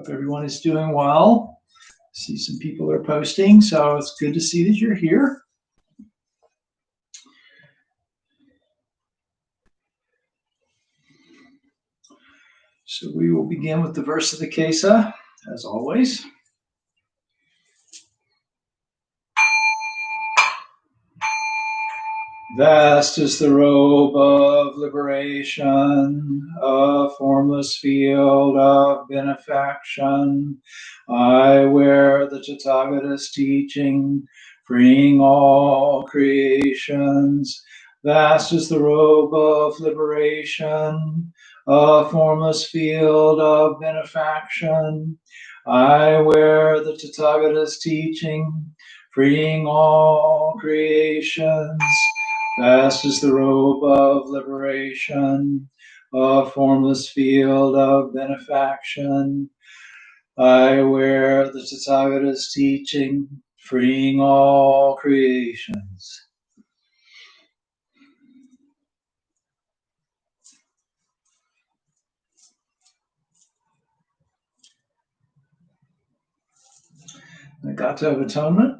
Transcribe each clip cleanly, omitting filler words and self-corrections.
Hope everyone is doing well. See some people are posting, so it's good to see that you're here. So we will begin with the verse of the Kesa, as always. Vast is the robe of liberation, a formless field of benefaction. I wear the Tathagata's teaching, freeing all creations. Vast is the robe of liberation, a formless field of benefaction. I wear the Tathagata's teaching, freeing all creations. Vast is the robe of liberation, a formless field of benefaction. I wear the Tathagata's teaching, freeing all creations. The Gata of Atonement.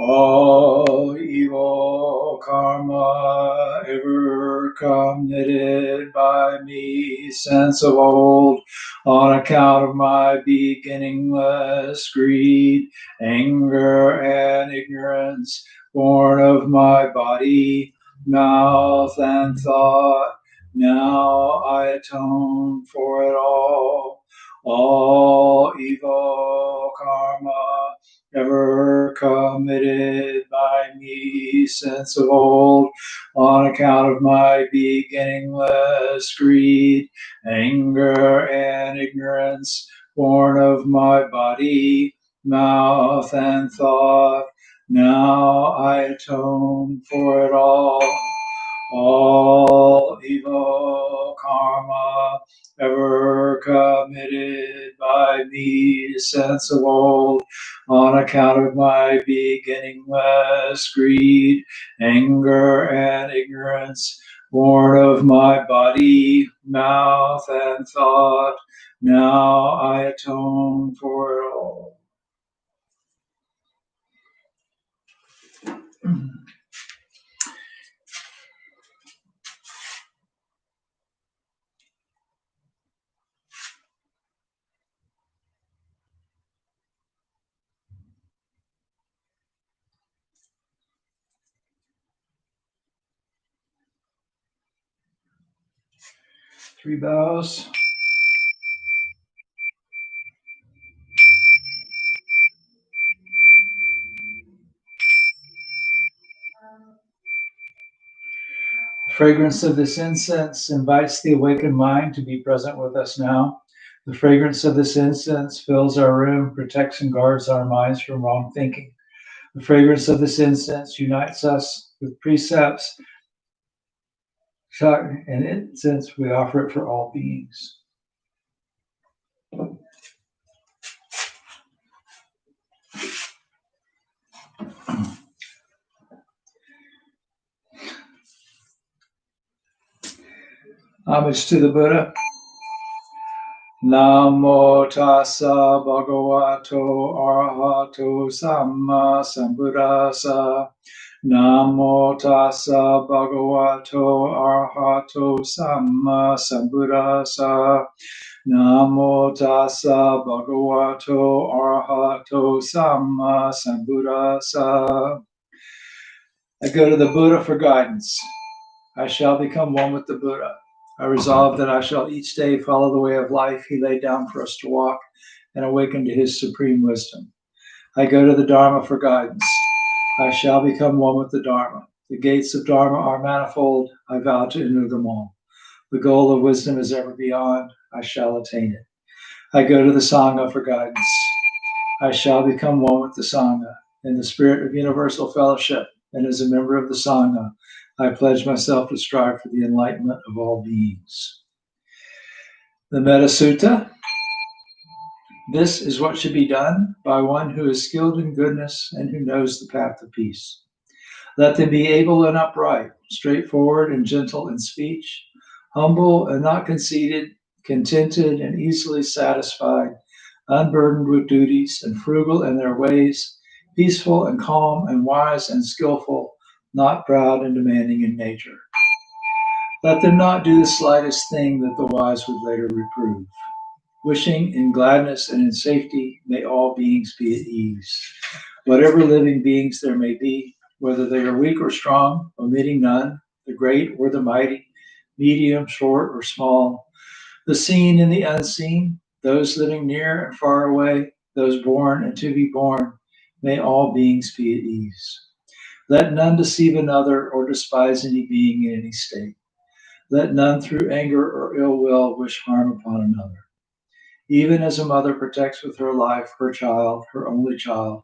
All evil karma ever committed by me since of old, on account of my beginningless greed, anger, and ignorance, born of my body, mouth, and thought, now I atone for it all. All evil karma ever committed by me since of old, on account of my beginningless greed, anger, and ignorance, born of my body, mouth, and thought, now I atone for it all. All evil karma ever committed by me since of old, on account of my beginningless greed, anger, and ignorance, born of my body, mouth, and thought, now I atone for it all. Three bows. The fragrance of this incense invites the awakened mind to be present with us now. The fragrance of this incense fills our room, protects and guards our minds from wrong thinking. The fragrance of this incense unites us with precepts, and incense we offer it for all beings. Homage to the Buddha. Namo tassa bhagavato arahato samma sambuddhassa. Namo tassa bhagavato arahato samma sambuddhassa. Namo tassa bhagavato arahato samma sambuddhassa. I go to the Buddha for guidance. I shall become one with the Buddha. I resolve that I shall each day follow the way of life he laid down for us to walk and awaken to his supreme wisdom. I go to the Dharma for guidance. I shall become one with the Dharma. The gates of Dharma are manifold. I vow to enter them all. The goal of wisdom is ever beyond. I shall attain it. I go to the Sangha for guidance. I shall become one with the Sangha. In the spirit of universal fellowship and as a member of the Sangha, I pledge myself to strive for the enlightenment of all beings. The Metta Sutta. This is what should be done by one who is skilled in goodness and who knows the path of peace. Let them be able and upright, straightforward and gentle in speech, humble and not conceited, contented and easily satisfied, unburdened with duties and frugal in their ways, peaceful and calm and wise and skillful, not proud and demanding in nature. Let them not do the slightest thing that the wise would later reprove. Wishing in gladness and in safety, may all beings be at ease. Whatever living beings there may be, whether they are weak or strong, omitting none, the great or the mighty, medium, short, or small, the seen and the unseen, those living near and far away, those born and to be born, may all beings be at ease. Let none deceive another or despise any being in any state. Let none through anger or ill will wish harm upon another. Even as a mother protects with her life her child, her only child,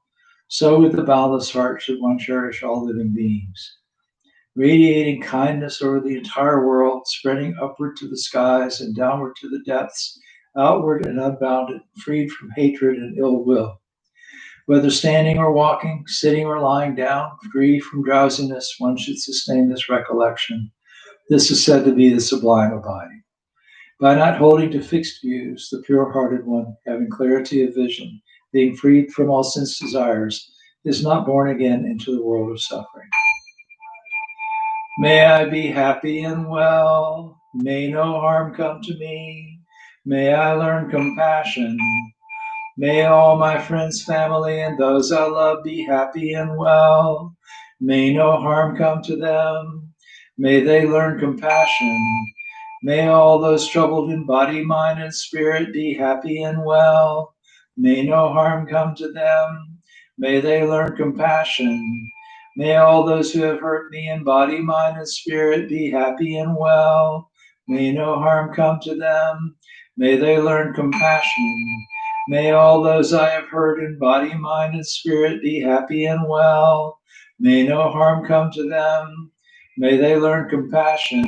so with the boundless heart should one cherish all living beings, radiating kindness over the entire world, spreading upward to the skies and downward to the depths, outward and unbounded, freed from hatred and ill will. Whether standing or walking, sitting or lying down, free from drowsiness, one should sustain this recollection. This is said to be the sublime abiding. By not holding to fixed views, the pure-hearted one, having clarity of vision, being freed from all sense desires, is not born again into the world of suffering. May I be happy and well. May no harm come to me. May I learn compassion. May all my friends, family, and those I love be happy and well. May no harm come to them. May they learn compassion. May all those troubled in body, mind, and spirit be happy and well. May no harm come to them. May they learn compassion. May all those who have hurt me in body, mind, and spirit be happy and well. May no harm come to them. May they learn compassion. May all those I have hurt in body, mind, and spirit be happy and well. May no harm come to them. May they learn compassion.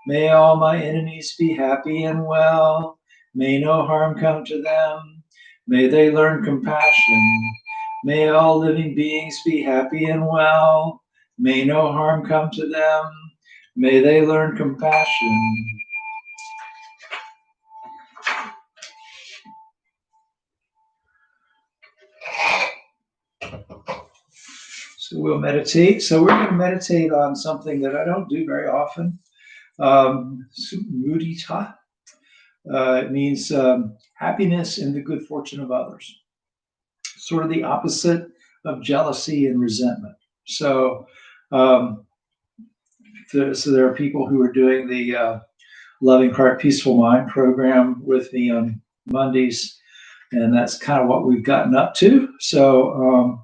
May all my enemies be happy and well. May no harm come to them. May they learn compassion. May all living beings be happy and well. May no harm come to them. May they learn compassion. So we'll meditate. So we're going to meditate on something that I don't do very often. Mudita. It means happiness in the good fortune of others. Sort of the opposite of jealousy and resentment. So, there are people who are doing the Loving Heart, Peaceful Mind program with me on Mondays, and that's kind of what we've gotten up to. So,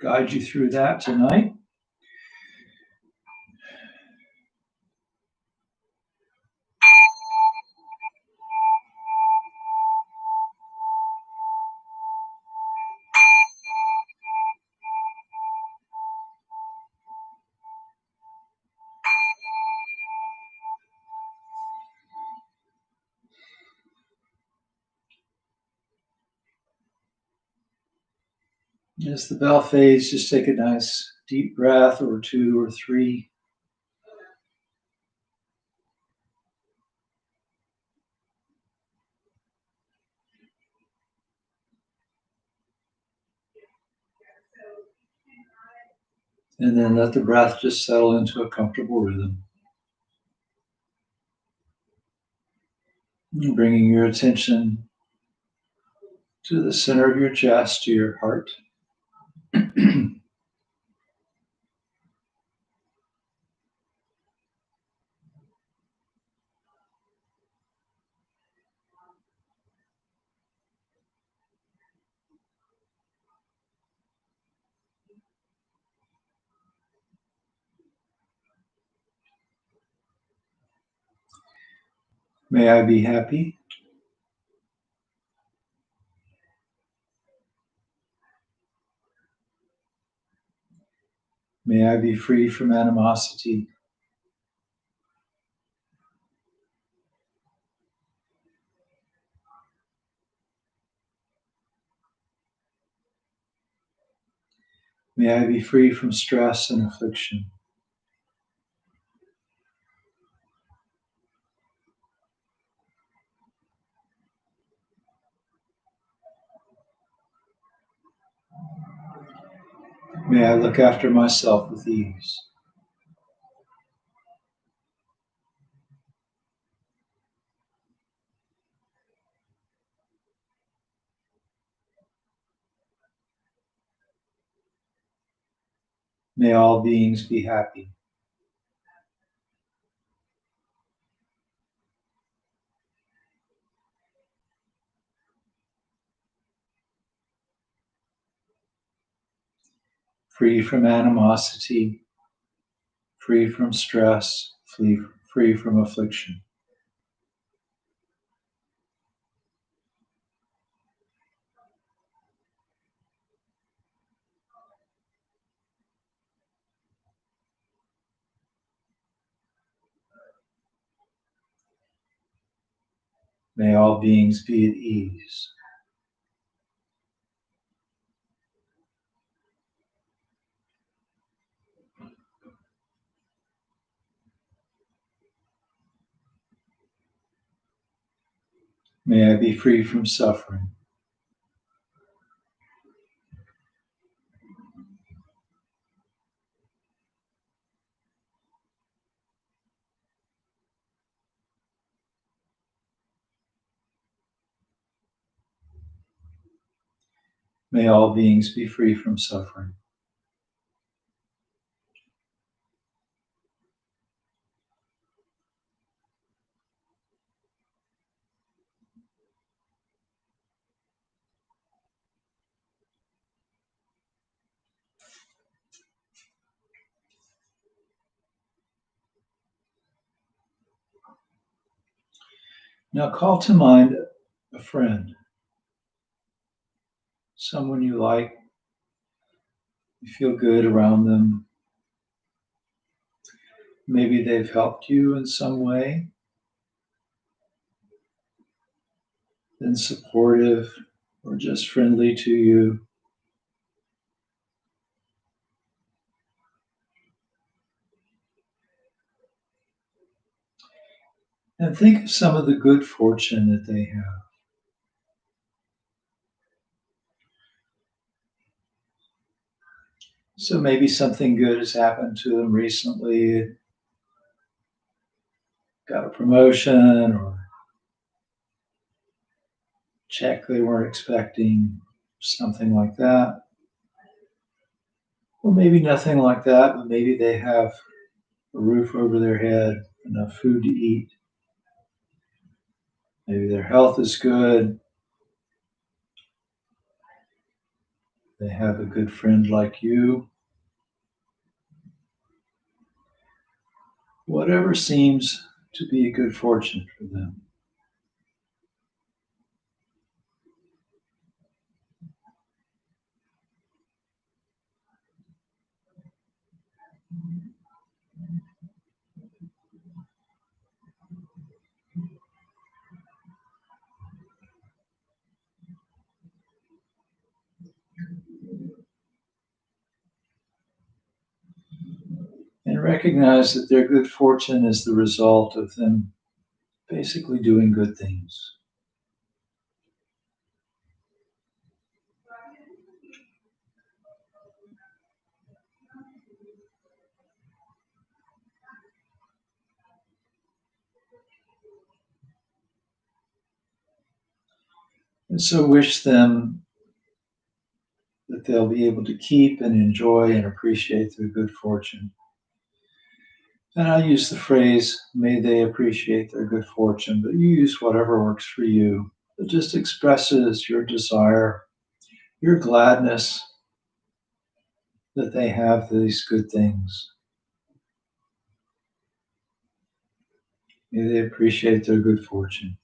guide you through that tonight. As the bell fades, just take a nice deep breath or two or three. And then let the breath just settle into a comfortable rhythm. And bringing your attention to the center of your chest, to your heart. May I be happy. May I be free from animosity. May I be free from stress and affliction. May I look after myself with ease. May all beings be happy. Free from animosity, free from stress, free from affliction. May all beings be at ease. May I be free from suffering. May all beings be free from suffering. Now call to mind a friend, someone you like, you feel good around them. Maybe they've helped you in some way, been supportive, or just friendly to you. And think of some of the good fortune that they have. So maybe something good has happened to them recently, got a promotion or check they weren't expecting, something like that. Or maybe nothing like that, but maybe they have a roof over their head, enough food to eat. Maybe their health is good. They have a good friend like you. Whatever seems to be a good fortune for them. And recognize that their good fortune is the result of them basically doing good things. And so wish them that they'll be able to keep and enjoy and appreciate their good fortune. And I use the phrase, may they appreciate their good fortune, but you use whatever works for you. It just expresses your desire, your gladness that they have these good things. May they appreciate their good fortune.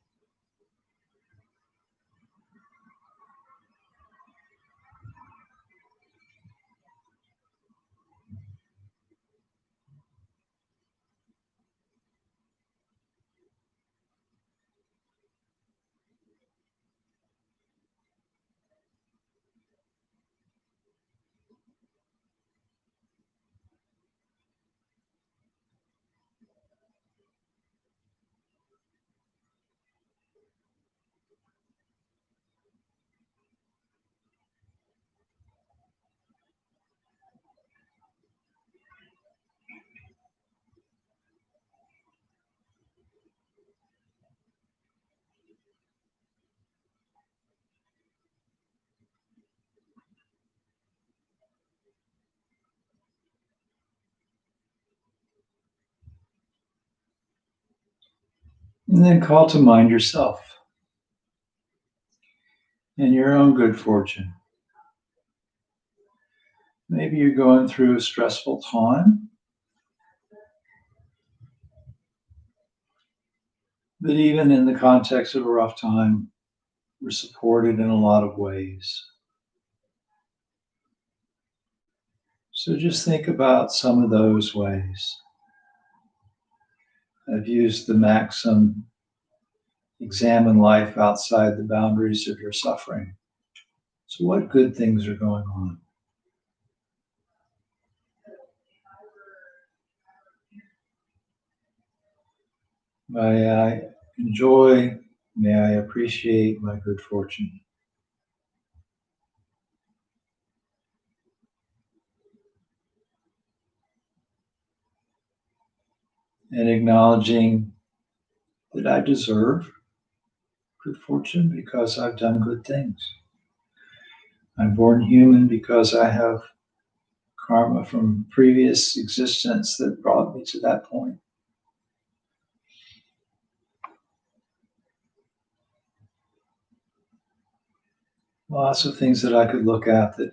And then call to mind yourself and your own good fortune. Maybe you're going through a stressful time, but even in the context of a rough time, we're supported in a lot of ways. So just think about some of those ways. I've used the maxim, examine life outside the boundaries of your suffering. So what good things are going on? May I enjoy, may I appreciate my good fortune. And acknowledging that I deserve good fortune because I've done good things. I'm born human because I have karma from previous existence that brought me to that point. Lots of things that I could look at that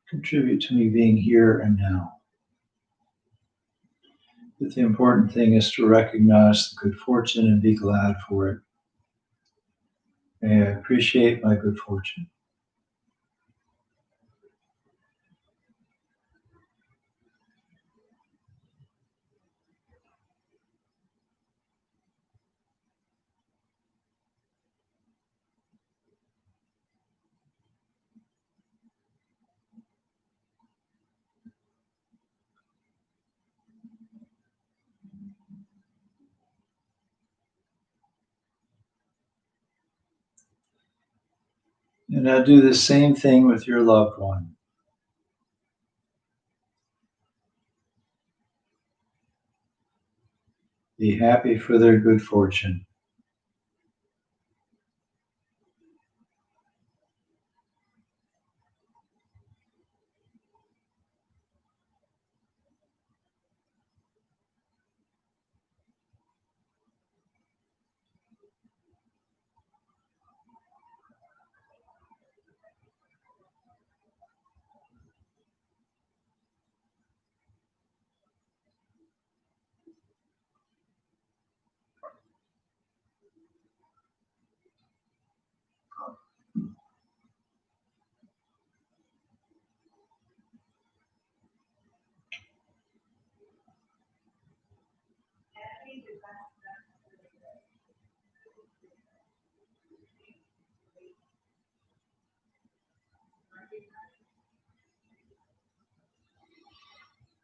contribute to me being here and now. But the important thing is to recognize the good fortune and be glad for it. May I appreciate my good fortune. And now do the same thing with your loved one. Be happy for their good fortune.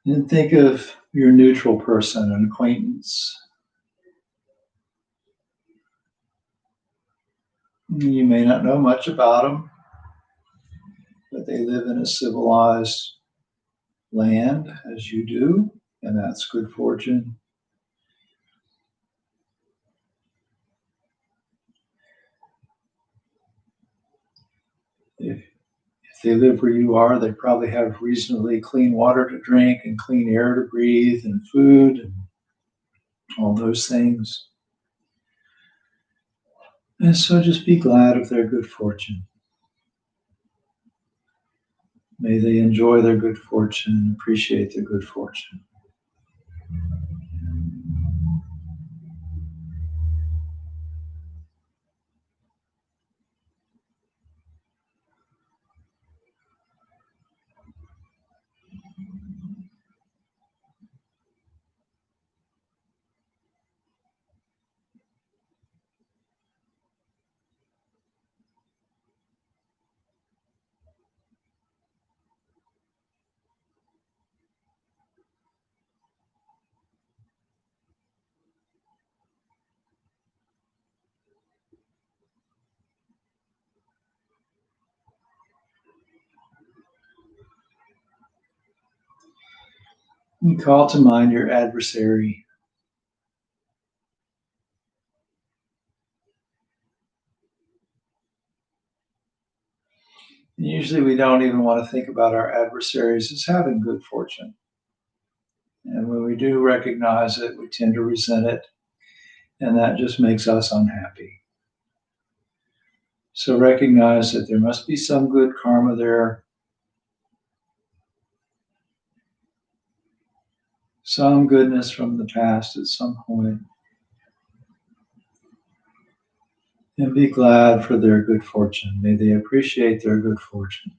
And think of your neutral person, an acquaintance. You may not know much about them, but they live in a civilized land as you do, and that's good fortune. If they live where you are, they probably have reasonably clean water to drink and clean air to breathe and food and all those things. And so just be glad of their good fortune. May they enjoy their good fortune and appreciate their good fortune. And call to mind your adversary. And usually we don't even want to think about our adversaries as having good fortune. And when we do recognize it, we tend to resent it and that just makes us unhappy. So recognize that there must be some good karma there, some goodness from the past at some point, and be glad for their good fortune. May they appreciate their good fortune.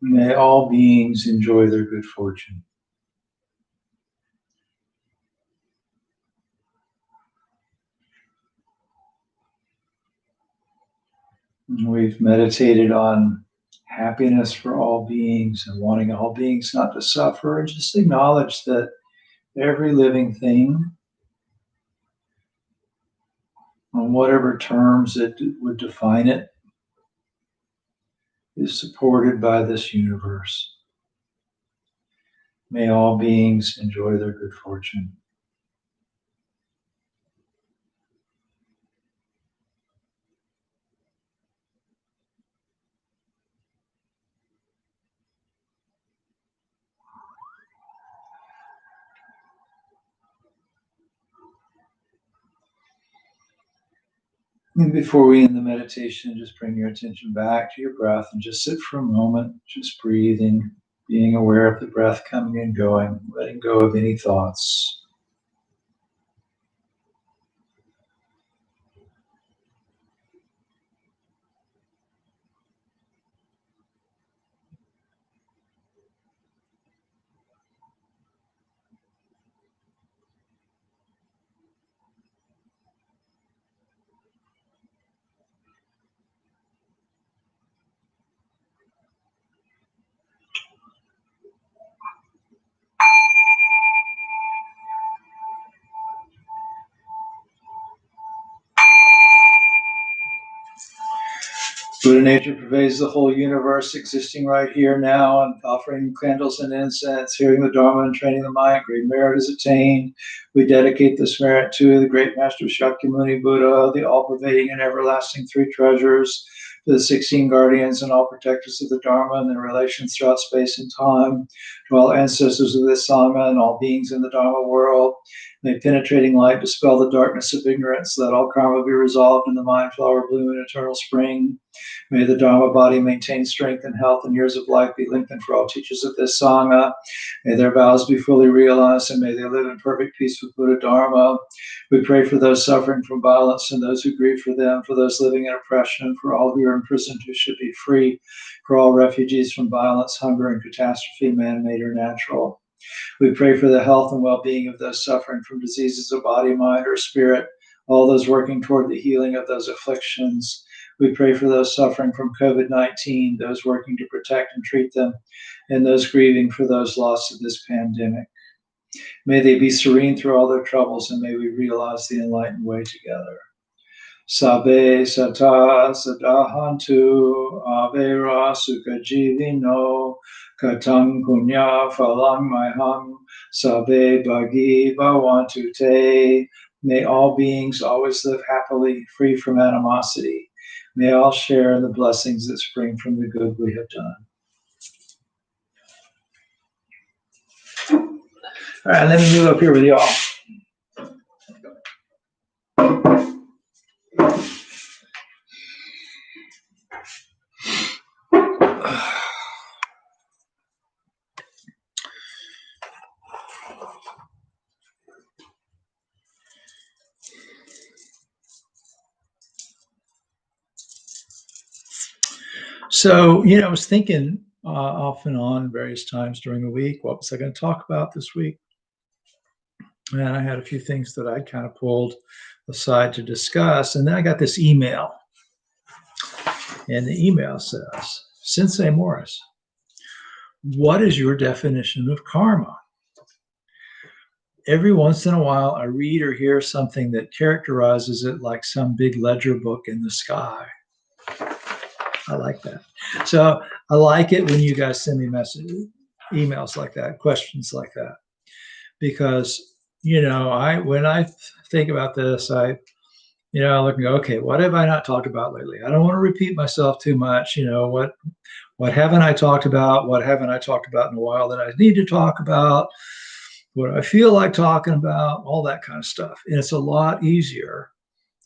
May all beings enjoy their good fortune. We've meditated on happiness for all beings and wanting all beings not to suffer, and just acknowledge that every living thing, on whatever terms it would define it, is supported by this universe. May all beings enjoy their good fortune. And before we end the meditation, just bring your attention back to your breath and just sit for a moment, just breathing, being aware of the breath coming and going, letting go of any thoughts. Buddha nature pervades the whole universe, existing right here now, and offering candles and incense, hearing the Dharma and training the mind. Great merit is attained. We dedicate this merit to the great Master Shakyamuni Buddha, the all-pervading and everlasting three treasures, to the 16 guardians and all protectors of the Dharma and their relations throughout space and time, to all ancestors of this Sangha and all beings in the Dharma world. May penetrating light dispel the darkness of ignorance. Let all karma be resolved in the mind flower bloom in eternal spring. May the Dharma body maintain strength and health, and years of life be lengthened for all teachers of this Sangha. May their vows be fully realized, and may they live in perfect peace with Buddha Dharma. We pray for those suffering from violence and those who grieve for them, for those living in oppression, for all who are imprisoned who should be free, for all refugees from violence, hunger, and catastrophe, man-made or natural. We pray for the health and well-being of those suffering from diseases of body, mind, or spirit, all those working toward the healing of those afflictions. We pray for those suffering from COVID-19, those working to protect and treat them, and those grieving for those lost of this pandemic. May they be serene through all their troubles, and may we realize the enlightened way together. Sabe sata sadahantu avera sukajivino katang punya phalang maham sabe bhagi bhavantu te. May all beings always live happily, free from animosity. May all share in the blessings that spring from the good we have done. All right, let me move up here with y'all. So, I was thinking off and on various times during the week, what was I going to talk about this week? And I had a few things that I kind of pulled aside to discuss. And then I got this email. And the email says, Sensei Morris, What is your definition of karma? Every once in a while, I read or hear something that characterizes it like some big ledger book in the sky. I like that. So I like it when you guys send me messages, emails like that, questions like that, because when I think about this, I look and go, okay, what have I not talked about lately? I don't want to repeat myself too much. What haven't I talked about? What haven't I talked about in a while that I need to talk about? What I feel like talking about, all that kind of stuff. And it's a lot easier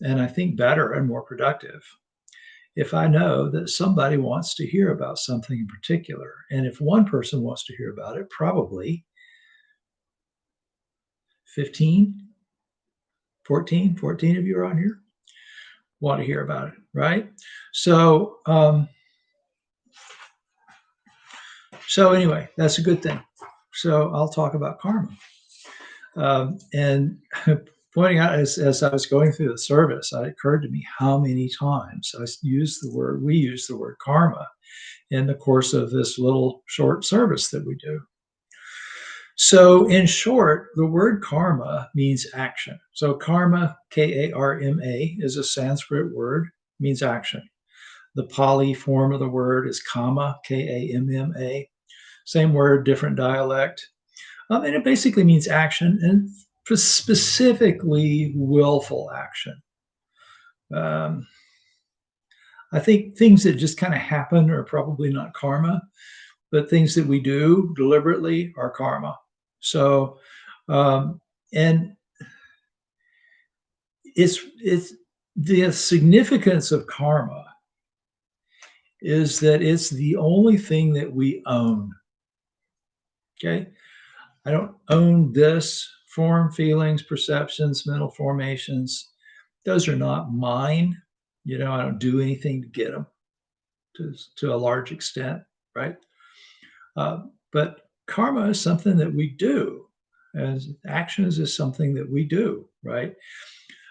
and I think better and more productive if I know that somebody wants to hear about something in particular. And if one person wants to hear about it, probably 15, 14 of you are on here want to hear about it, right? So anyway, that's a good thing. So I'll talk about karma. And pointing out as I was going through the service, it occurred to me how many times we use the word karma in the course of this little short service that we do. So in short, the word karma means action. So karma, Karma, is a Sanskrit word, means action. The Pali form of the word is kama, Kamma. Same word, different dialect. And it basically means action, and specifically willful action. I think things that just kind of happen are probably not karma, but things that we do deliberately are karma. So, and it's the significance of karma is that it's the only thing that we own. Okay, I don't own this form, feelings, perceptions, mental formations. Those are not mine. I don't do anything to get them to a large extent, right? But karma is something that we do, as actions is something that we do, right?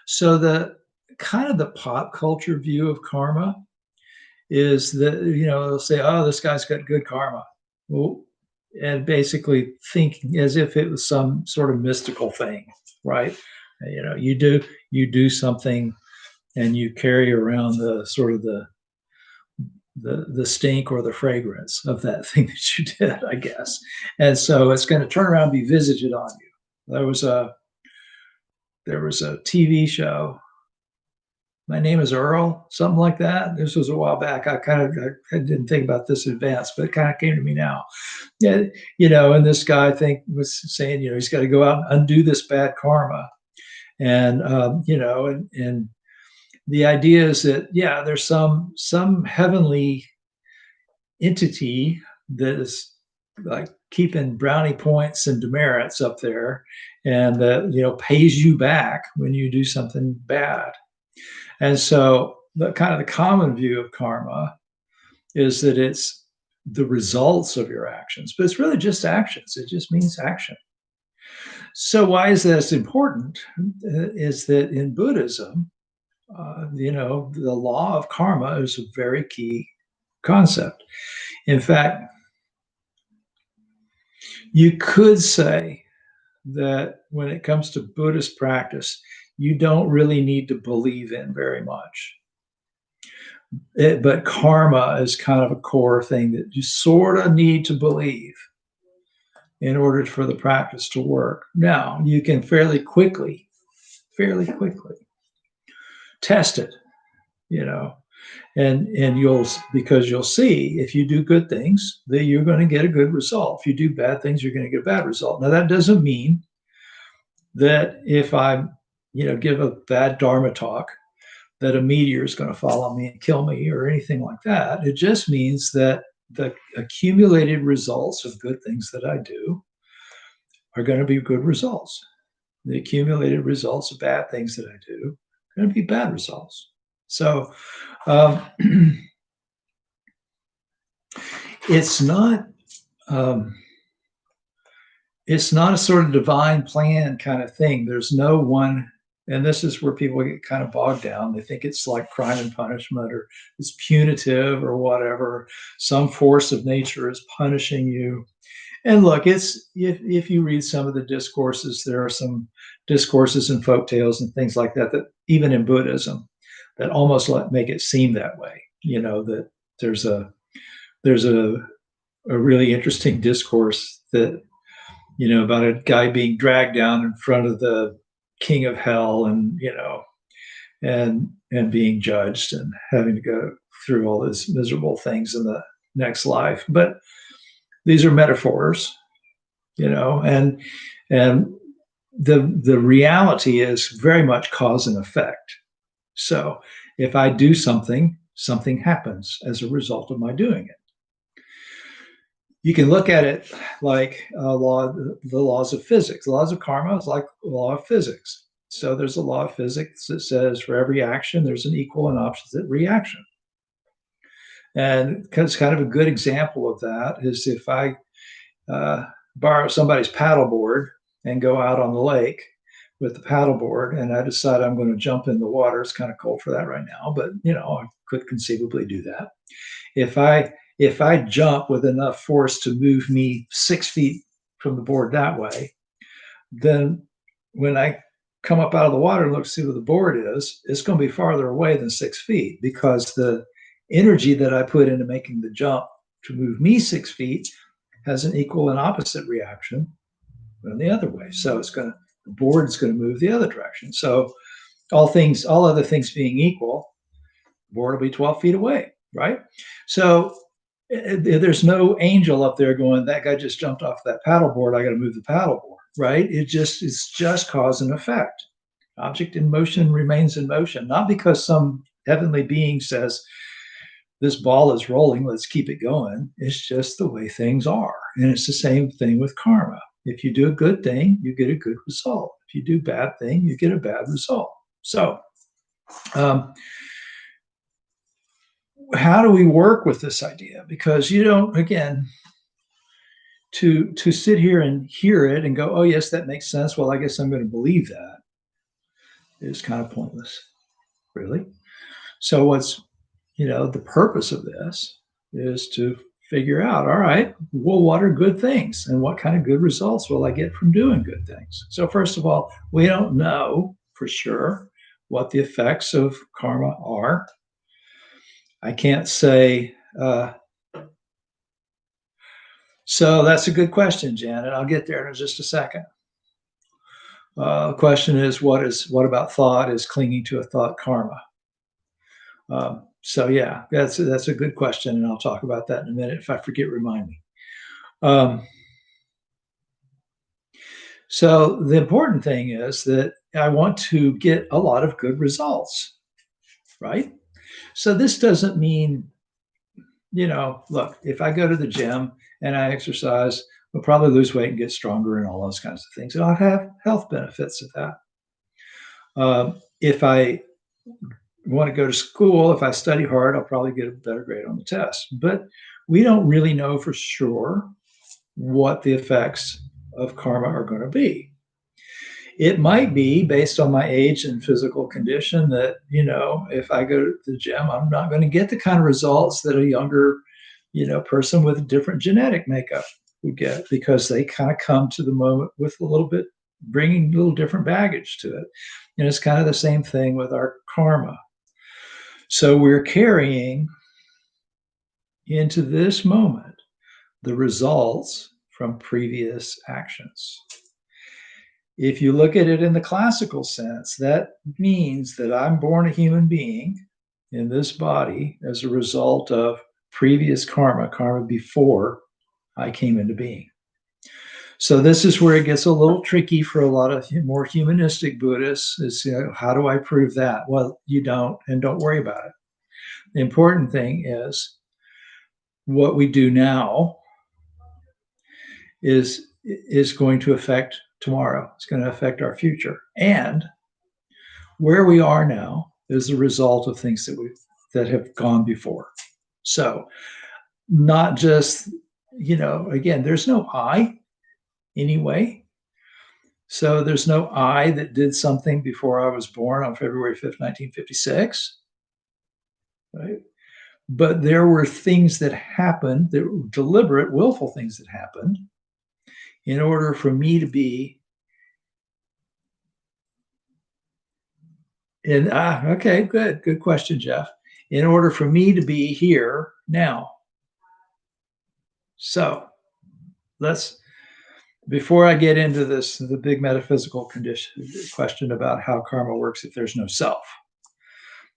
So the kind of the pop culture view of karma is that they'll say, "Oh, this guy's got good karma," well, and basically think as if it was some sort of mystical thing, right? You do something, and you carry around the sort of the stink or the fragrance of that thing that you did, I guess. And so it's going to turn around and be visited on you. There was a TV show. My Name is Earl, something like that. This was a while back. I didn't think about this in advance, but it kind of came to me now. Yeah, and this guy was saying, he's got to go out and undo this bad karma, and and the idea is that there's some heavenly entity that is like keeping brownie points and demerits up there, and that pays you back when you do something bad. And so the common view of karma is that it's the results of your actions, but it's really just actions. It just means action. So why is that important? Is that in Buddhism, the law of karma is a very key concept. In fact, you could say that when it comes to Buddhist practice, you don't really need to believe in very much. But karma is kind of a core thing that you sort of need to believe in order for the practice to work. Now, you can fairly quickly test it, and you'll see if you do good things that you're going to get a good result. If you do bad things, you're going to get a bad result. Now, that doesn't mean that if I give a bad dharma talk that a meteor is going to fall on me and kill me or anything like that. It just means that the accumulated results of good things that I do are going to be good results. The accumulated results of bad things that I do are going to be bad results. So it's not a sort of divine plan kind of thing. There's no one And this is where people get kind of bogged down. They think it's like crime and punishment, or it's punitive or whatever. Some force of nature is punishing you. And look, it's if you read some of the discourses, there are some discourses and folk tales and things like that, that even in Buddhism, that almost make it seem that way. That there's a really interesting discourse that about a guy being dragged down in front of the king of hell, and and being judged and having to go through all these miserable things in the next life. But these are metaphors, and the reality is very much cause and effect. So if I do something, something happens as a result of my doing it. You can look at it like the laws of physics. The laws of karma is like the law of physics. So there's a law of physics that says for every action, there's an equal and opposite reaction. And it's kind of a good example of that is if I borrow somebody's paddleboard and go out on the lake with the paddleboard, and I decide I'm going to jump in the water. It's kind of cold for that right now, but I could conceivably do that. If I jump with enough force to move me 6 feet from the board that way, then when I come up out of the water and look to see where the board is, it's going to be farther away than 6 feet, because the energy that I put into making the jump to move me 6 feet has an equal and opposite reaction than the other way. So the board is going to move the other direction. So all other things being equal, the board will be 12 feet away, right? So there's no angel up there going, that guy just jumped off that paddleboard, I got to move the paddleboard, right? It's just cause and effect. Object in motion remains in motion, not because some heavenly being says, this ball is rolling, let's keep it going. It's just the way things are. And it's the same thing with karma. If you do a good thing, you get a good result. If you do a bad thing, you get a bad result. So, how do we work with this idea? Because again, to sit here and hear it and go, oh yes, that makes sense, well, I guess I'm going to believe that, is kind of pointless, really. So what's the purpose of this is to figure out, all right, well, what are good things, and what kind of good results will I get from doing good things? So first of all, we don't know for sure what the effects of karma are. I can't say. So that's a good question, Janet. I'll get there in just a second. The question is, what about thought? Is clinging to a thought karma? So yeah, that's a good question, and I'll talk about that in a minute. If I forget, remind me. So the important thing is that I want to get a lot of good results, right? So this doesn't mean, look, if I go to the gym and I exercise, I'll probably lose weight and get stronger and all those kinds of things. And I'll have health benefits of that. If I want to go to school, if I study hard, I'll probably get a better grade on the test. But we don't really know for sure what the effects of karma are going to be. It might be based on my age and physical condition that, if I go to the gym, I'm not going to get the kind of results that a younger, person with a different genetic makeup would get, because they kind of come to the moment with bringing a little different baggage to it. And it's kind of the same thing with our karma. So we're carrying into this moment the results from previous actions. If you look at it in the classical sense, that means that I'm born a human being in this body as a result of previous karma before I came into being. So this is where it gets a little tricky for a lot of more humanistic Buddhists is, how do I prove that? Well, you don't, and don't worry about it. The important thing is what we do now is going to affect tomorrow. It's going to affect our future. And where we are now is the result of things that have gone before. So not just, again, there's no I anyway. So there's no I that did something before I was born on February 5th, 1956, right? But there were things that happened, that were deliberate, willful things that happened in order for me to be in. Okay, good question, Jeff. In order for me to be here now. So let's, before I get into this, the big metaphysical question about how karma works if there's no self,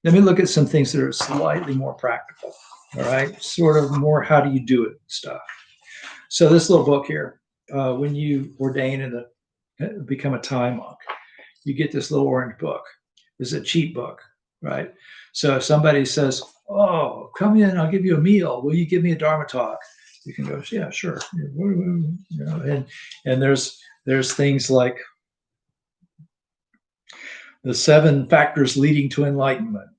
let me look at some things that are slightly more practical. All right, sort of more how do you do it stuff. So this little book here, when you ordain and become a Thai monk, you get this little orange book. It's a cheat book, right? So if somebody says, "Oh, come in, I'll give you a meal. Will you give me a Dharma talk?" You can go, "Yeah, sure." You know, and there's things like the 7 factors leading to enlightenment.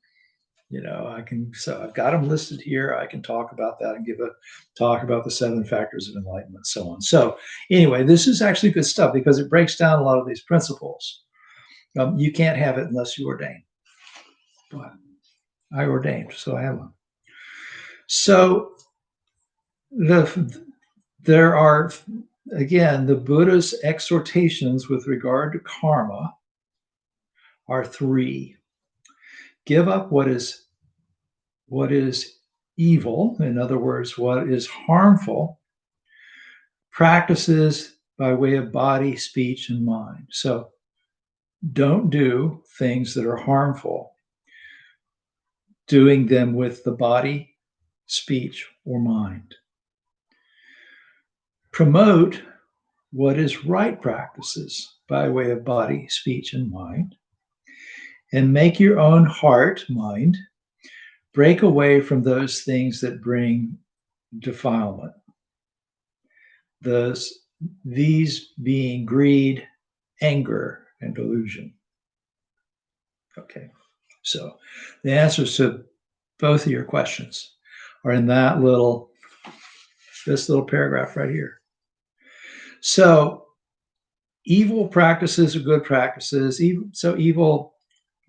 You know, so I've got them listed here. I can talk about that and give a talk about the 7 factors of enlightenment, so on. So anyway, this is actually good stuff because it breaks down a lot of these principles. You can't have it unless you ordain. But I ordained, so I have one. So there are, again, the Buddha's exhortations with regard to karma are 3. Give up what is evil, in other words, what is harmful, practices by way of body, speech, and mind. So don't do things that are harmful, doing them with the body, speech, or mind. Promote what is right practices by way of body, speech, and mind. And make your own heart, mind, break away from those things that bring defilement. These being greed, anger, and delusion. Okay, so the answers to both of your questions are in this little paragraph right here. So evil practices are good practices. So evil,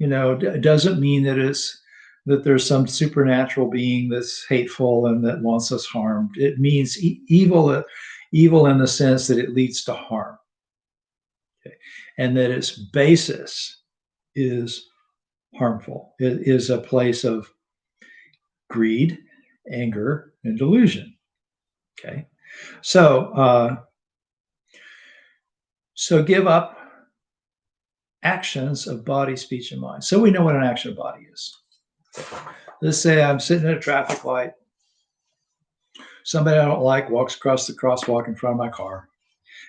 doesn't mean that there's some supernatural being that's hateful and that wants us harmed. It means evil in the sense that it leads to harm, okay? And that its basis is harmful. It is a place of greed, anger, and delusion. Okay, so give up actions of body, speech, and mind. So we know what an action of body is. Let's say I'm sitting at a traffic light. Somebody I don't like walks across the crosswalk in front of my car.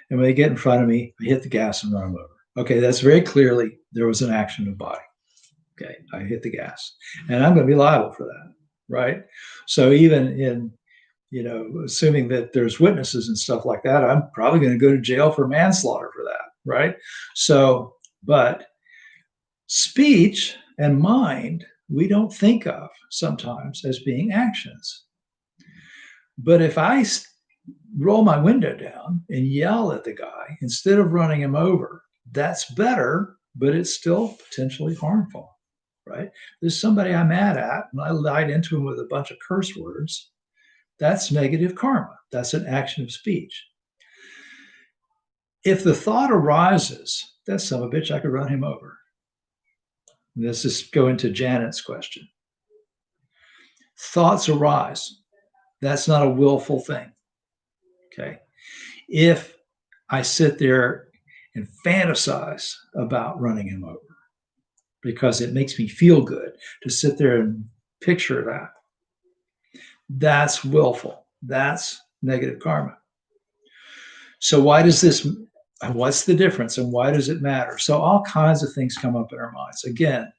And when they get in front of me, I hit the gas and run them over. Okay, that's very clearly there was an action of body. Okay, I hit the gas. And I'm going to be liable for that, right? So even in, assuming that there's witnesses and stuff like that, I'm probably going to go to jail for manslaughter for that, right? So, but speech and mind, we don't think of sometimes as being actions. But if I roll my window down and yell at the guy instead of running him over, that's better, but it's still potentially harmful, right? There's somebody I'm mad at, and I lied into him with a bunch of curse words. That's negative karma. That's an action of speech. If the thought arises, that son of a bitch, I could run him over. Let's just go into Janet's question. Thoughts arise. That's not a willful thing. Okay. If I sit there and fantasize about running him over because it makes me feel good to sit there and picture that, that's willful. That's negative karma. So what's the difference and why does it matter? So all kinds of things come up in our minds. Again,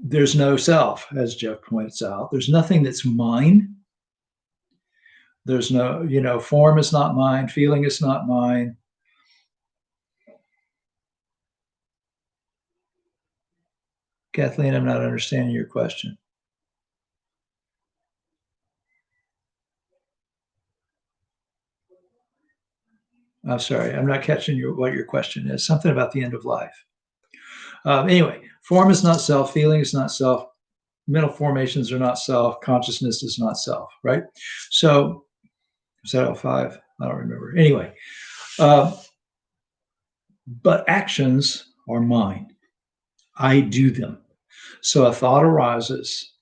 there's no self, as Jeff points out. There's nothing that's mine. There's no, form is not mine, feeling is not mine. Kathleen, I'm not understanding your question. I'm sorry, I'm not catching what your question is. Something about the end of life. Anyway, form is not self, feeling is not self, mental formations are not self, consciousness is not self, right? So, is that L5? I don't remember. Anyway, uh, but actions are mine. I do them. So a thought arises.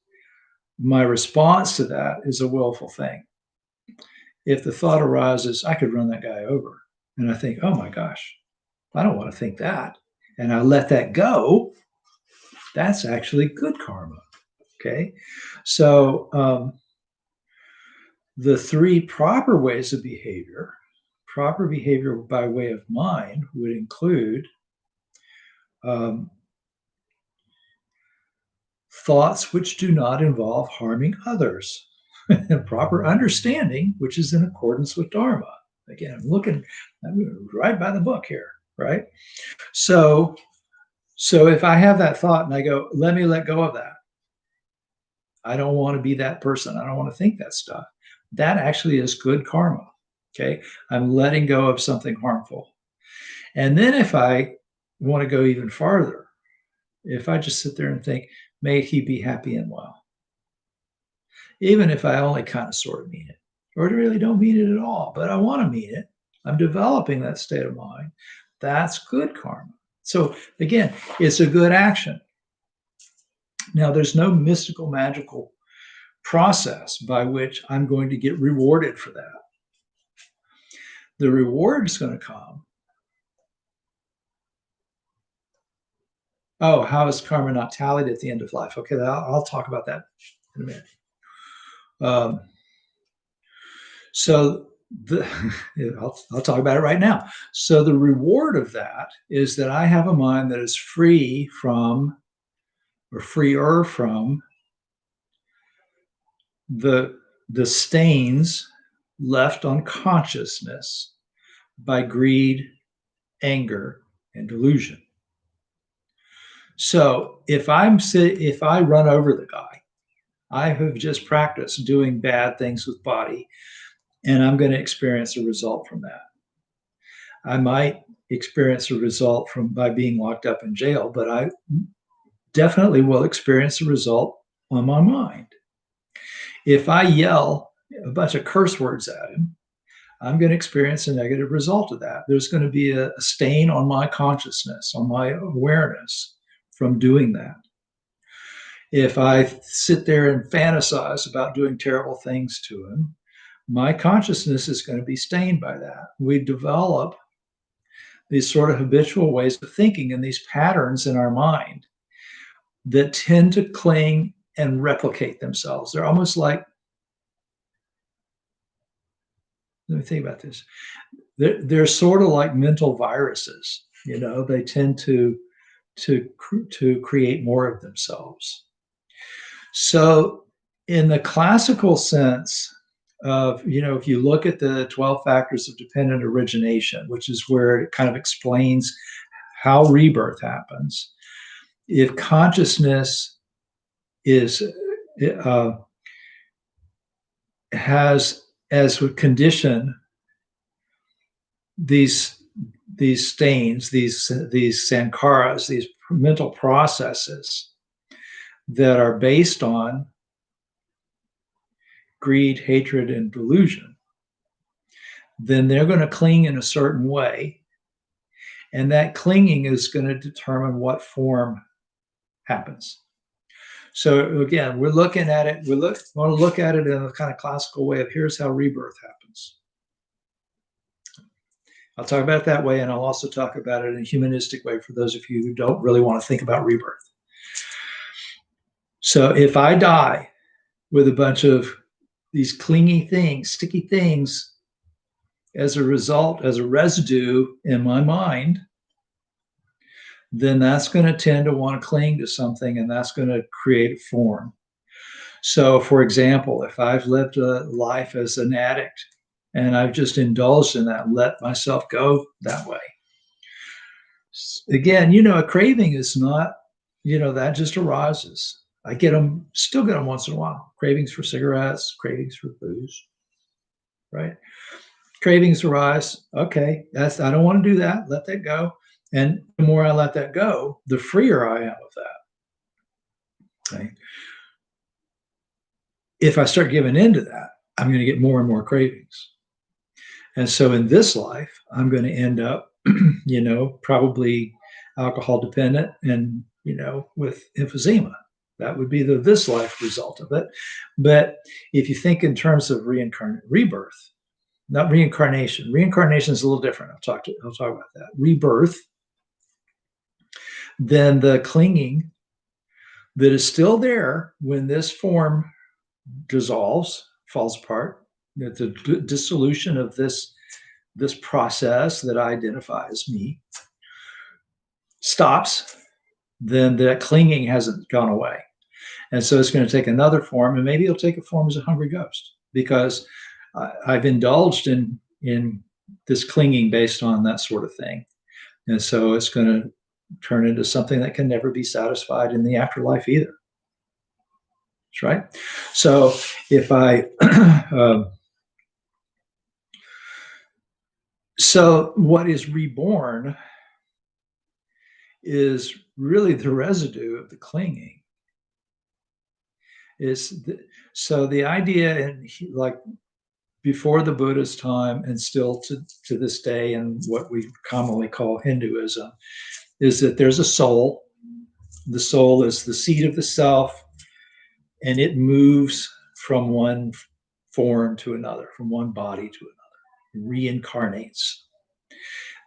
My response to that is a willful thing. If the thought arises, I could run that guy over. And I think, oh my gosh, I don't want to think that. And I let that go. That's actually good karma. Okay. So the three proper ways of behavior, proper behavior by way of mind would include um, thoughts which do not involve harming others, and proper understanding, which is in accordance with Dharma. Again, I'm right by the book here, right? So, so if I have that thought and I go, let me let go of that. I don't want to be that person. I don't want to think that stuff. That actually is good karma. Okay. I'm letting go of something harmful. And then if I want to go even farther, if I just sit there and think, may he be happy and well, even if I only kind of sort of mean it, or really don't mean it at all, but I want to mean it, I'm developing that state of mind. That's good karma. So again, it's a good action. Now, there's no mystical, magical process by which I'm going to get rewarded for that. The reward is going to come. Oh, how is karma not tallied at the end of life? Okay, I'll talk about that in a minute. Um, so I'll talk about it right now. So the reward of that is that I have a mind that is free from, or freer from, the stains left on consciousness by greed, anger, and delusion. So if I run over the guy, I have just practiced doing bad things with body, and I'm going to experience a result from that. I might experience a result from by being locked up in jail, but I definitely will experience a result on my mind. If I yell a bunch of curse words at him, I'm going to experience a negative result of that. There's going to be a stain on my consciousness, on my awareness from doing that. If I sit there and fantasize about doing terrible things to him, my consciousness is going to be stained by that. We develop these sort of habitual ways of thinking and these patterns in our mind that tend to cling and replicate themselves. They're almost like, let me think about this. They're sort of like mental viruses. You know, they tend to create more of themselves. So, in the classical sense of, you know, if you look at the 12 factors of dependent origination, which is where it kind of explains how rebirth happens, if consciousness is has as a condition these stains, these sankharas, these mental processes that are based on greed, hatred, and delusion, then they're going to cling in a certain way. And that clinging is going to determine what form happens. So again, we're looking at it, want to look at it in a kind of classical way of here's how rebirth happens. I'll talk about it that way, and I'll also talk about it in a humanistic way for those of you who don't really want to think about rebirth. So if I die with a bunch of these clingy things, sticky things, as a result, as a residue in my mind, then that's going to tend to want to cling to something, and that's going to create a form. So, for example, if I've lived a life as an addict and I've just indulged in that, let myself go that way. Again, you know, a craving is not, you know, that just arises. I get them, still get them once in a while. Cravings for cigarettes, cravings for booze, right? Cravings arise. Okay, I don't want to do that. Let that go. And the more I let that go, the freer I am of that. Okay. If I start giving into that, I'm going to get more and more cravings. And so in this life, I'm going to end up, probably alcohol dependent and, with emphysema. That would be the this life result of it. But if you think in terms of rebirth, not reincarnation. Reincarnation is a little different. I'll talk about that. Rebirth, then the clinging that is still there when this form dissolves, falls apart, the dissolution of this process that I identify as me stops, then that clinging hasn't gone away. And so it's going to take another form, and maybe it'll take a form as a hungry ghost, because I've indulged in this clinging based on that sort of thing. And so it's going to turn into something that can never be satisfied in the afterlife either. That's right. So if I, so what is reborn is really the residue of the clinging. So the idea, in like before the Buddha's time and still to this day in what we commonly call Hinduism, is that there's a soul. The soul is the seat of the self, and it moves from one form to another, from one body to another, reincarnates.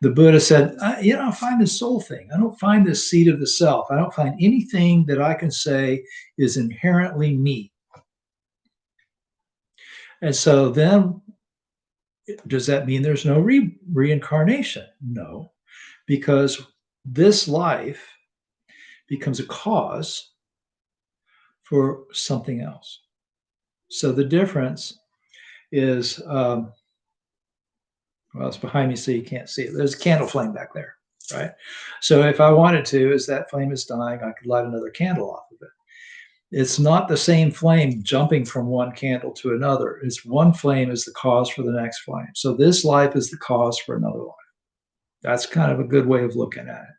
The Buddha said, I don't find this soul thing. I don't find this seat of the self. I don't find anything that I can say is inherently me. And so then, does that mean there's no reincarnation? No, because this life becomes a cause for something else. So the difference is, well, it's behind me so you can't see it. There's a candle flame back there, right? So if I wanted to, as that flame is dying, I could light another candle off of it. It's not the same flame jumping from one candle to another. It's one flame is the cause for the next flame. So this life is the cause for another life. That's kind of a good way of looking at it.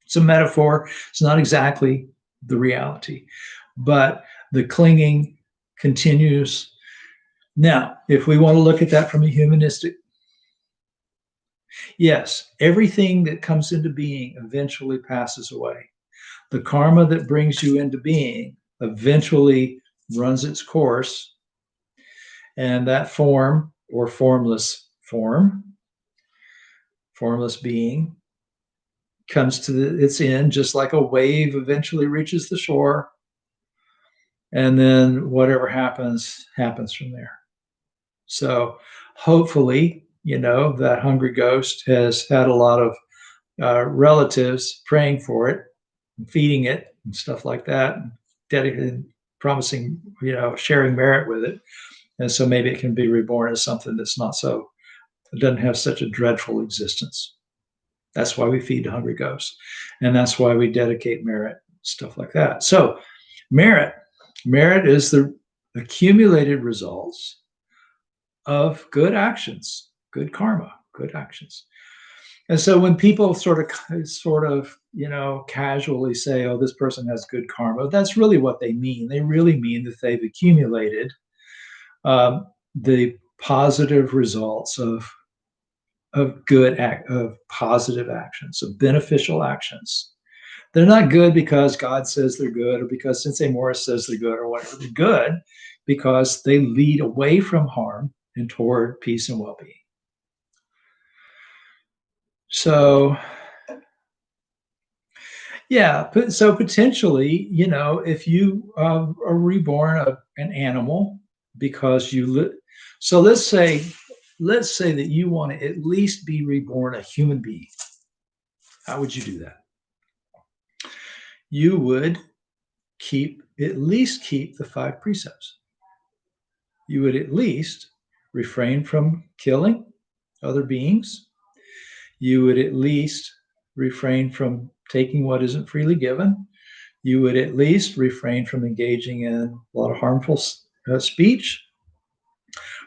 It's a metaphor. It's not exactly the reality, but the clinging continues. Now, if we want to look at that from a humanistic, yes, everything that comes into being eventually passes away. The karma that brings you into being eventually runs its course, and that form or formless being comes to its end, just like a wave eventually reaches the shore, and then whatever happens from there. So hopefully, that hungry ghost has had a lot of relatives praying for it, and feeding it, and stuff like that, dedicated, promising, sharing merit with it, and so maybe it can be reborn as something that's not so. It doesn't have such a dreadful existence. That's why we feed hungry ghosts, and that's why we dedicate merit, stuff like that. So, merit is the accumulated results of good actions, good karma, good actions. And so when people sort of, casually say, "Oh, this person has good karma," that's really what they mean. They really mean that they've accumulated the positive results of positive actions, of beneficial actions. They're not good because God says they're good, or because Sensei Morris says they're good, or whatever. They're good because they lead away from harm and toward peace and well-being. So, yeah, so potentially, if you are reborn an animal because so let's say that you want to at least be reborn a human being. How would you do that? You would at least keep the 5 precepts. You would at least refrain from killing other beings. You would at least refrain from taking what isn't freely given. You would at least refrain from engaging in a lot of harmful speech,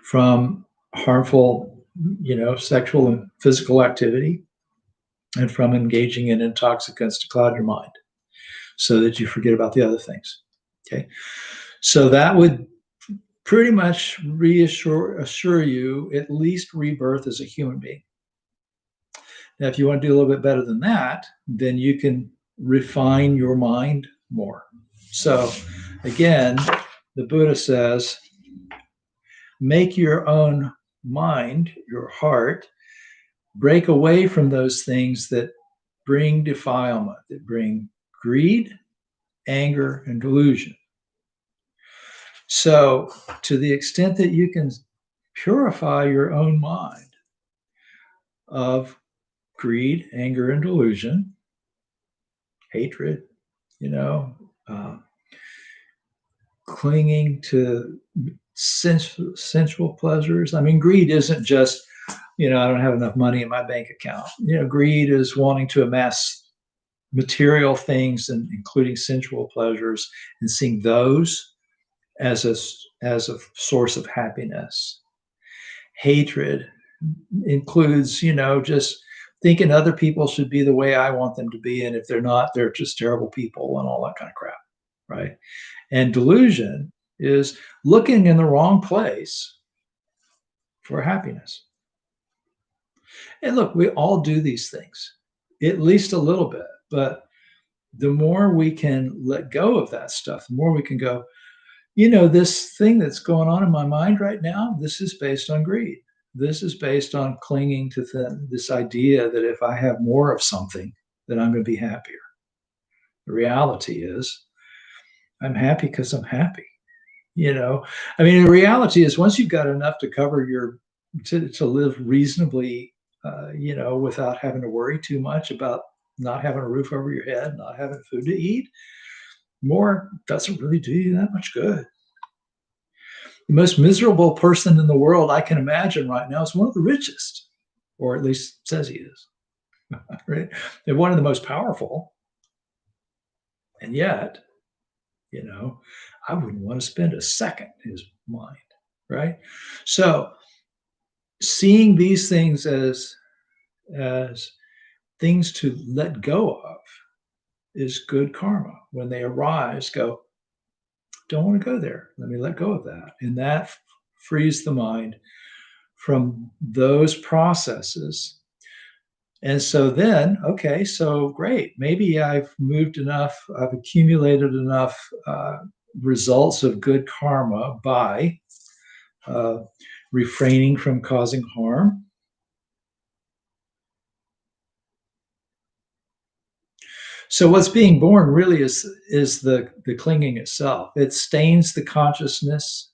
from harmful sexual and physical activity, and from engaging in intoxicants to cloud your mind so that you forget about the other things. Okay. So that would pretty much assure you at least rebirth as a human being. Now, if you want to do a little bit better than that, then you can refine your mind more. So, again, the Buddha says, make your own mind, your heart, break away from those things that bring defilement, that bring greed, anger, and delusion. So, to the extent that you can purify your own mind of greed, anger, and delusion, hatred, you know, uh, clinging to sensual pleasures. I mean, greed isn't just, I don't have enough money in my bank account. Greed is wanting to amass material things, and including sensual pleasures, and seeing those as a source of happiness. Hatred includes, just thinking other people should be the way I want them to be, and if they're not, they're just terrible people and all that kind of crap, right? And delusion is looking in the wrong place for happiness. And look, we all do these things, at least a little bit, but the more we can let go of that stuff, the more we can go, this thing that's going on in my mind right now, this is based on greed. This is based on clinging to this idea that if I have more of something, then I'm going to be happier. The reality is, I'm happy because I'm happy. I mean, the reality is, once you've got enough to cover to live reasonably, without having to worry too much about not having a roof over your head, not having food to eat, more doesn't really do you that much good. The most miserable person in the world I can imagine right now is one of the richest, or at least says he is. Right? They're one of the most powerful. And yet, I wouldn't want to spend a second in his mind. Right? So seeing these things as things to let go of is good karma. When they arise, go, don't want to go there. Let me let go of that. And that frees the mind from those processes. And so then, okay, so great. Maybe I've moved enough, I've accumulated enough results of good karma by refraining from causing harm. So what's being born really is the clinging itself. It stains the consciousness.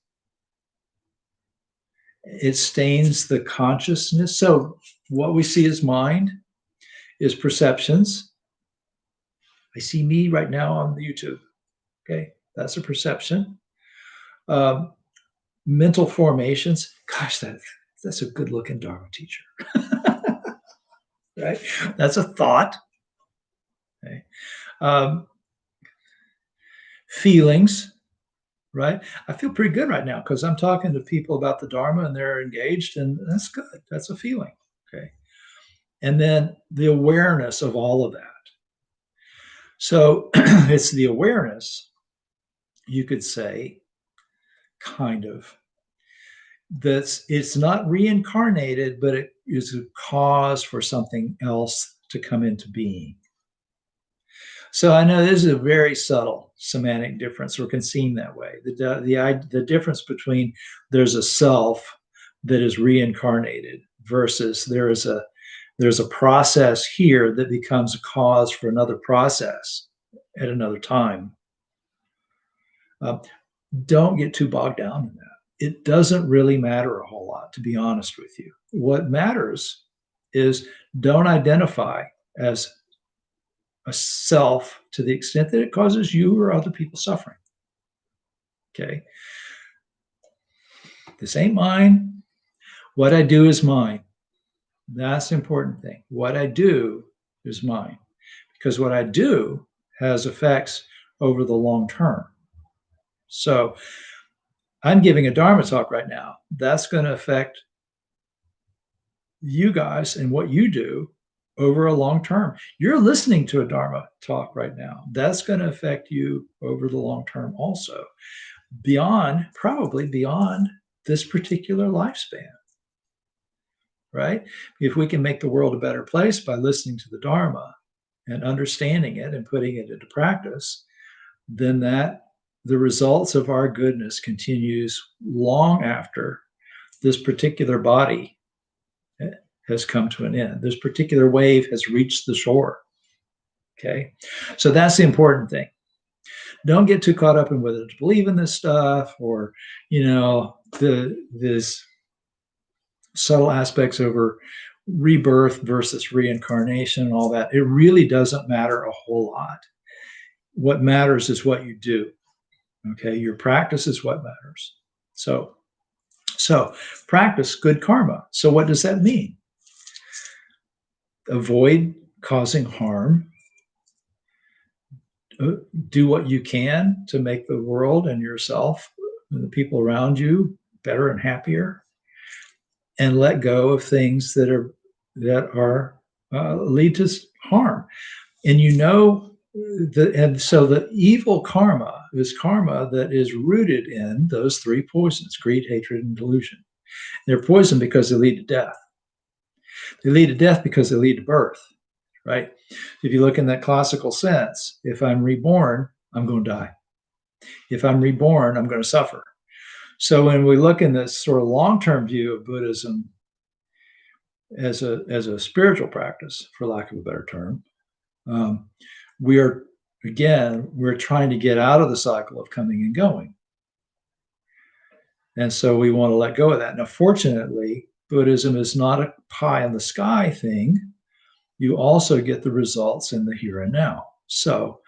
It stains the consciousness. So what we see as mind is perceptions. I see me right now on YouTube. Okay, that's a perception. Mental formations. Gosh, that's a good-looking Dharma teacher. Right? That's a thought. Okay. Feelings. Right? I feel pretty good right now because I'm talking to people about the Dharma and they're engaged, and that's good. That's a feeling. Okay. And then the awareness of all of that. So it's the awareness, you could say, kind of, it's not reincarnated, but it is a cause for something else to come into being. So I know this is a very subtle semantic difference, or can seem that way. The difference between there's a self that is reincarnated versus there's a process here that becomes a cause for another process at another time. Don't get too bogged down in that. It doesn't really matter a whole lot, to be honest with you. What matters is don't identify as a self to the extent that it causes you or other people suffering. Okay. This ain't mine. What I do is mine. That's the important thing. What I do is mine, because what I do has effects over the long term. So I'm giving a Dharma talk right now. That's going to affect you guys and what you do over a long term. You're listening to a Dharma talk right now. That's going to affect you over the long term also, probably beyond this particular lifespan, right? If we can make the world a better place by listening to the Dharma and understanding it and putting it into practice, then the results of our goodness continues long after this particular body has come to an end. This particular wave has reached the shore. Okay. So that's the important thing. Don't get too caught up in whether to believe in this stuff or, this subtle aspects over rebirth versus reincarnation and all that. It really doesn't matter a whole lot. What matters is what you do. Okay. Your practice is what matters. So practice good karma. So what does that mean? Avoid causing harm. Do what you can to make the world and yourself and the people around you better and happier, and let go of things that are lead to harm. And so the evil karma is karma that is rooted in those three poisons: greed, hatred, and delusion. They're poison because they lead to death. They lead to death because they lead to birth, right? If you look in that classical sense, if I'm reborn, I'm going to die. If I'm reborn, I'm going to suffer. So when we look in this sort of long-term view of Buddhism as a spiritual practice, for lack of a better term, we're trying to get out of the cycle of coming and going. And so we want to let go of that. Now, fortunately, Buddhism is not a pie in the sky thing. You also get the results in the here and now. So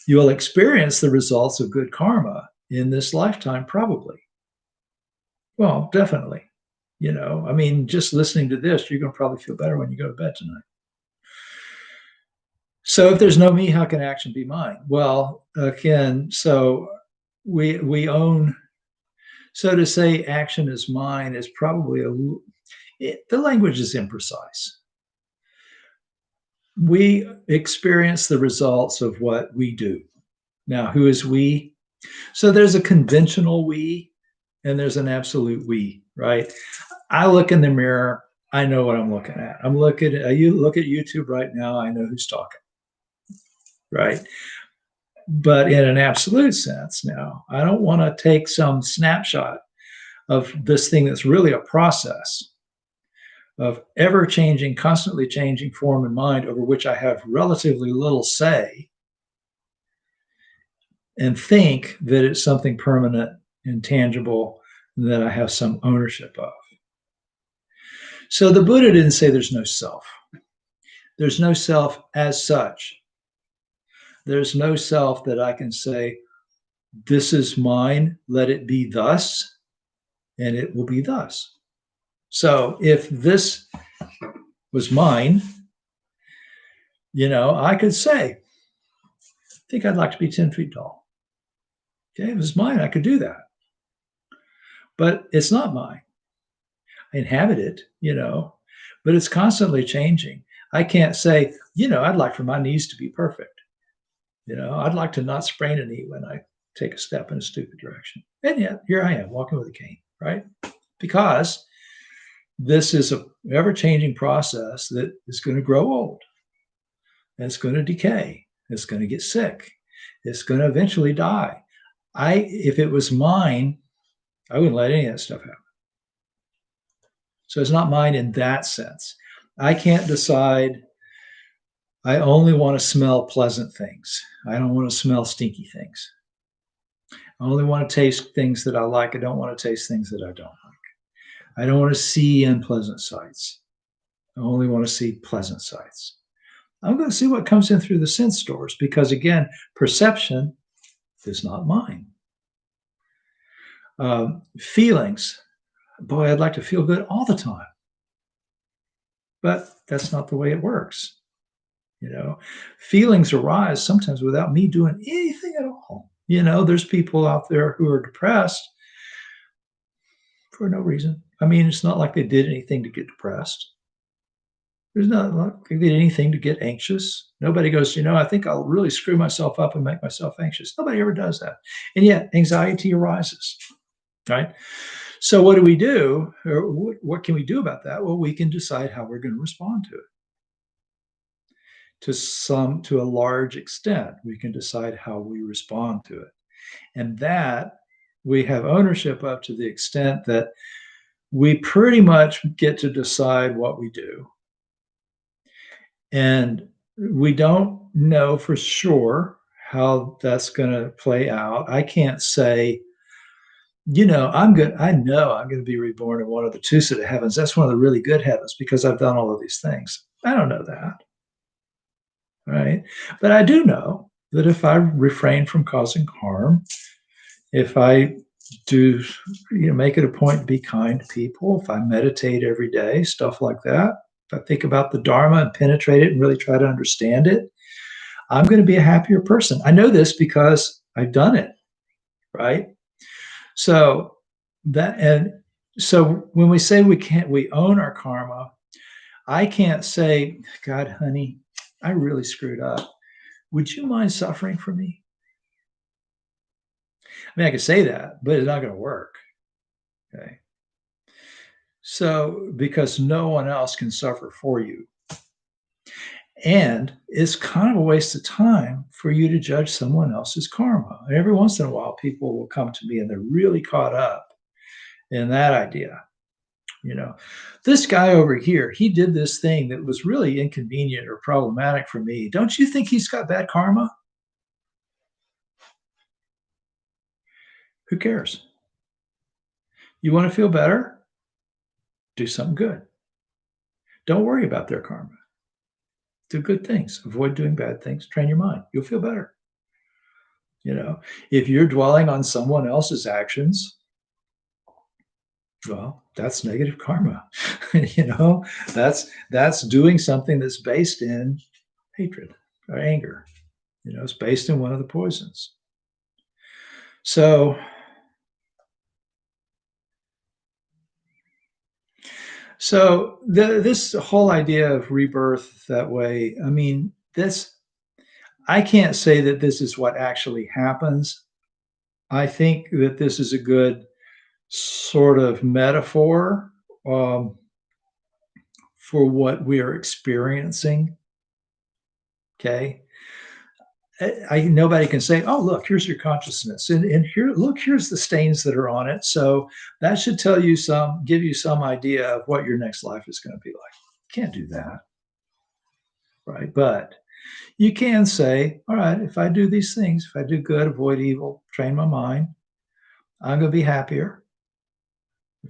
you will experience the results of good karma in this lifetime, probably. Well, definitely. Just listening to this, you're going to probably feel better when you go to bed tonight. So if there's no me, how can action be mine? Well, again, so we own, so to say action is mine is probably the language is imprecise. We experience the results of what we do. Now, who is we? So there's a conventional we and there's an absolute we, right? I look in the mirror, I know what I'm looking at. You look at YouTube right now, I know who's talking, right? But in an absolute sense now, I don't want to take some snapshot of this thing that's really a process of ever-changing, constantly changing form and mind over which I have relatively little say, and think that it's something permanent and tangible that I have some ownership of. So the Buddha didn't say there's no self. There's no self as such. There's no self that I can say, this is mine, let it be thus, and it will be thus. So if this was mine, I could say, I think I'd like to be 10 feet tall. Okay, if it was mine, I could do that. But it's not mine. I inhabit it, but it's constantly changing. I can't say, I'd like for my knees to be perfect. I'd like to not sprain a knee when I take a step in a stupid direction. And yet, here I am walking with a cane, right? Because this is an ever-changing process that is going to grow old. And it's going to decay. It's going to get sick. It's going to eventually die. If it was mine, I wouldn't let any of that stuff happen. So it's not mine in that sense. I can't decide I only want to smell pleasant things. I don't want to smell stinky things. I only want to taste things that I like. I don't want to taste things that I don't like. I don't want to see unpleasant sights. I only want to see pleasant sights. I'm going to see what comes in through the sense doors because, again, perception is not mine. Feelings. Boy, I'd like to feel good all the time. But that's not the way it works. Feelings arise sometimes without me doing anything at all. There's people out there who are depressed for no reason. It's not like they did anything to get depressed. There's not anything to get anxious. Nobody goes, I think I'll really screw myself up and make myself anxious. Nobody ever does that. And yet anxiety arises, right? So what do we do? Or what can we do about that? Well, we can decide how we're going to respond to it. To a large extent, we can decide how we respond to it. And that we have ownership of to the extent that we pretty much get to decide what we do. And we don't know for sure how that's going to play out. I can't say, I'm good. I know I'm going to be reborn in one of the two set of heavens. That's one of the really good heavens because I've done all of these things. I don't know that. Right. But I do know that if I refrain from causing harm, if I do, make it a point to be kind to people, if I meditate every day, stuff like that, if I think about the Dharma and penetrate it and really try to understand it, I'm going to be a happier person. I know this because I've done it. Right. So so when we say we own our karma, I can't say, God, honey, I really screwed up. Would you mind suffering for me? I mean, I could say that, but it's not going to work. Okay. So, because no one else can suffer for you. And it's kind of a waste of time for you to judge someone else's karma. And every once in a while, people will come to me and they're really caught up in that idea. This guy over here, he did this thing that was really inconvenient or problematic for me. Don't you think he's got bad karma? Who cares? You want to feel better? Do something good. Don't worry about their karma. Do good things. Avoid doing bad things. Train your mind. You'll feel better. If you're dwelling on someone else's actions, well, that's negative karma. That's doing something that's based in hatred or anger. It's based in one of the poisons. So this whole idea of rebirth that way, I mean, I can't say that this is what actually happens. I think that this is a good sort of metaphor um, for what we are experiencing. Okay. Nobody can say, oh, look, here's your consciousness. And here's the stains that are on it. So that should give you some idea of what your next life is going to be like. Can't do that. Right. But you can say, all right, if I do these things, if I do good, avoid evil, train my mind, I'm going to be happier,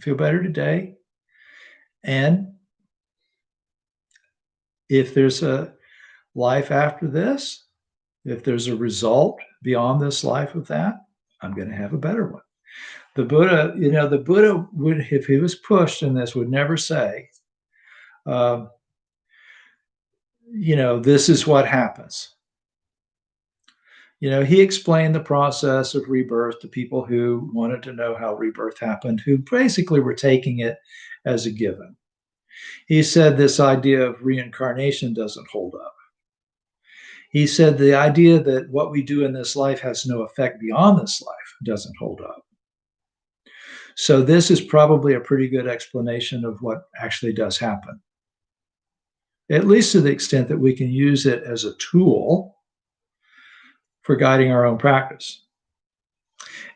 feel better today. And if there's a life after this, if there's a result beyond this life of that, I'm going to have a better one. The Buddha would, if he was pushed in this, would never say, this is what happens. He explained the process of rebirth to people who wanted to know how rebirth happened, who basically were taking it as a given. He said this idea of reincarnation doesn't hold up. He said the idea that what we do in this life has no effect beyond this life doesn't hold up. So this is probably a pretty good explanation of what actually does happen, at least to the extent that we can use it as a tool for guiding our own practice.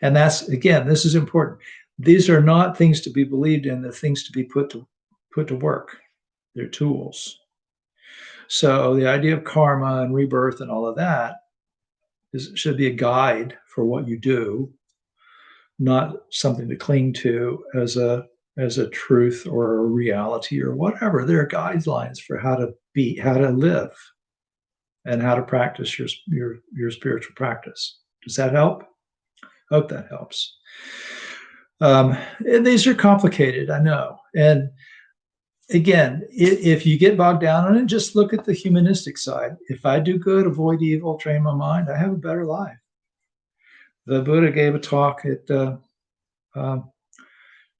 And this is important. These are not things to be believed in, they're things to be put to work. They're tools. So the idea of karma and rebirth and all of that should be a guide for what you do, not something to cling to as a truth or a reality or whatever. There are guidelines for how to live, and how to practice your spiritual practice. Does that help? Hope that helps. And these are complicated, I know. And again, if you get bogged down on it, just look at the humanistic side. If I do good, avoid evil, train my mind, I have a better life. The Buddha gave a talk to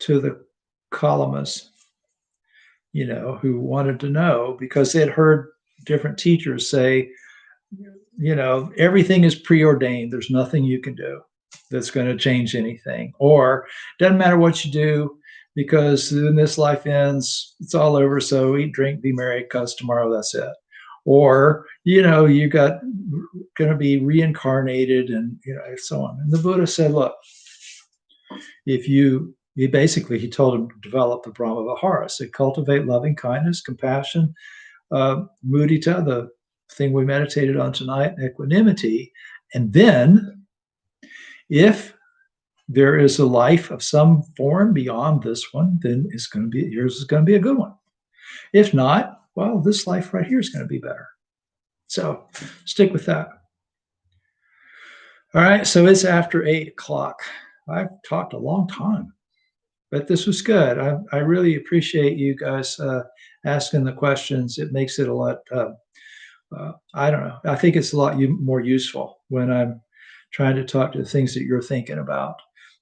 the Kalamas, who wanted to know because they had heard different teachers say, everything is preordained. There's nothing you can do that's going to change anything. Or doesn't matter what you do because when this life ends, it's all over. So eat, drink, be merry, because tomorrow that's it. Or, you got going to be reincarnated and, so on. And the Buddha said, look, he told him to develop the Brahma Vihara. So cultivate loving kindness, compassion, mudita, the thing we meditated on tonight, equanimity. And then if there is a life of some form beyond this one, then yours is going to be a good one. If not, well, this life right here is going to be better. So stick with that. All right, so it's after 8:00. I've talked a long time, but this was good. I really appreciate you guys asking the questions. It makes it a lot, I don't know, I think it's a lot more useful when I'm trying to talk to the things that you're thinking about.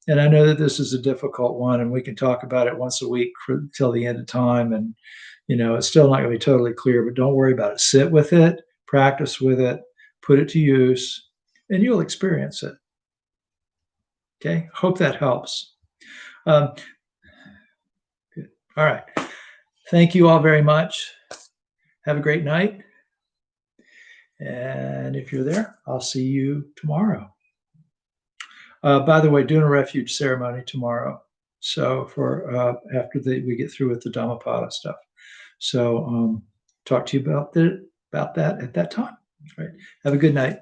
And I know that this is a difficult one, and we can talk about it once a week till the end of time. And, it's still not going to be totally clear, but don't worry about it. Sit with it, practice with it, put it to use, and you'll experience it. Okay. Hope that helps. Good. All right. Thank you all very much. Have a great night. And if you're there, I'll see you tomorrow. By the way, doing a refuge ceremony tomorrow. So for after we get through with the Dhammapada stuff. So talk to you about that at that time. All right. Have a good night.